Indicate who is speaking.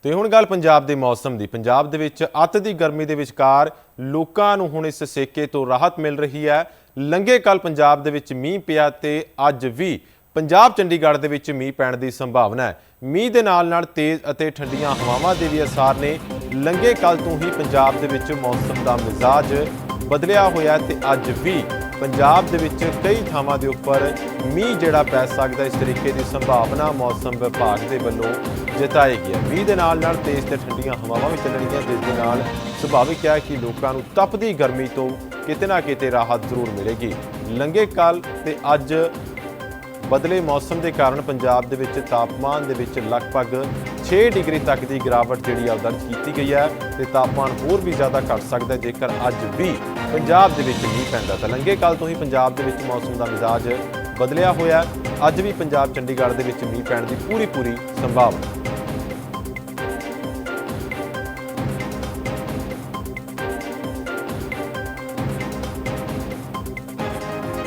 Speaker 1: ਤੇ ਹੁਣ ਗੱਲ ਪੰਜਾਬ ਦੇ ਮੌਸਮ ਦੀ। ਪੰਜਾਬ ਦੇ ਵਿੱਚ ਅੱਤ ਦੀ ਗਰਮੀ ਦੇ ਵਿਚਕਾਰ ਲੋਕਾਂ ਨੂੰ ਹੁਣ ਇਸ ਸੇਕੇ ਤੋਂ ਰਾਹਤ ਮਿਲ ਰਹੀ ਹੈ। ਲੰਘੇ ਕੱਲ ਪੰਜਾਬ ਦੇ ਵਿੱਚ ਮੀਂਹ ਪਿਆ ਤੇ ਅੱਜ ਵੀ ਪੰਜਾਬ ਚੰਡੀਗੜ੍ਹ ਦੇ ਵਿੱਚ ਮੀਂਹ ਪੈਣ ਦੀ ਸੰਭਾਵਨਾ ਹੈ। ਮੀਂਹ ਦੇ ਨਾਲ ਤੇਜ਼ ਅਤੇ ਠੰਡੀਆਂ ਹਵਾਵਾਂ ਦੇ ਵੀ ਅਸਾਰ ਨੇ। ਲੰਘੇ ਕੱਲ ਤੋਂ ਹੀ ਪੰਜਾਬ ਦੇ ਵਿੱਚ ਮੌਸਮ ਦਾ ਮਿਜ਼ਾਜ ਬਦਲਿਆ ਹੋਇਆ ਤੇ ਅੱਜ ਵੀ ਪੰਜਾਬ ਦੇ ਵਿੱਚ ਕਈ ਥਾਵਾਂ ਦੇ ਉੱਪਰ ਮੀਂਹ ਜਿਹੜਾ ਪੈ ਸਕਦਾ, ਇਸ ਤਰੀਕੇ ਦੀ ਸੰਭਾਵਨਾ ਮੌਸਮ ਵਿਭਾਗ ਦੇ ਵੱਲੋਂ ਜਤਾਈ ਗਈ ਹੈ। ਮੀਂਹ ਦੇ ਨਾਲ ਤੇਜ਼ ਤੇ ਠੰਡੀਆਂ ਹਵਾਵਾਂ ਵੀ ਚੱਲਣਗੀਆਂ, ਜਿਸ ਦੇ ਨਾਲ ਸੁਭਾਵਿਕ ਹੈ ਕਿ ਲੋਕਾਂ ਨੂੰ ਤਪਦੀ ਗਰਮੀ ਤੋਂ ਕਿਤੇ ਨਾ ਕਿਤੇ ਰਾਹਤ ਜ਼ਰੂਰ ਮਿਲੇਗੀ। ਲੰਘੇ ਕੱਲ ਤੇ ਅੱਜ ਬਦਲੇ ਮੌਸਮ ਦੇ ਕਾਰਨ ਪੰਜਾਬ ਦੇ ਵਿੱਚ ਤਾਪਮਾਨ ਦੇ ਵਿੱਚ ਲਗਭਗ 6 ਡਿਗਰੀ ਤੱਕ ਦੀ ਗਿਰਾਵਟ ਜਿਹੜੀ ਆ ਦਰਜ ਕੀਤੀ ਗਈ ਹੈ ਤੇ ਤਾਪਮਾਨ ਹੋਰ ਵੀ ਜ਼ਿਆਦਾ ਘਟ ਸਕਦਾ ਜੇਕਰ ਅੱਜ ਵੀ ਪੰਜਾਬ ਦੇ ਵਿੱਚ ਮੀਂਹ ਪੈਂਦਾ। ਤਾਂ ਲੰਘੇ ਕੱਲ ਤੋਂ ਹੀ ਪੰਜਾਬ ਦੇ ਵਿੱਚ ਮੌਸਮ ਦਾ ਮਿਜ਼ਾਜ ਬਦਲਿਆ ਹੋਇਆ। ਅੱਜ ਵੀ ਪੰਜਾਬ ਚੰਡੀਗੜ੍ਹ ਦੇ ਵਿੱਚ ਮੀਂਹ ਪੈਣ ਦੀ ਪੂਰੀ ਸੰਭਾਵਨਾ।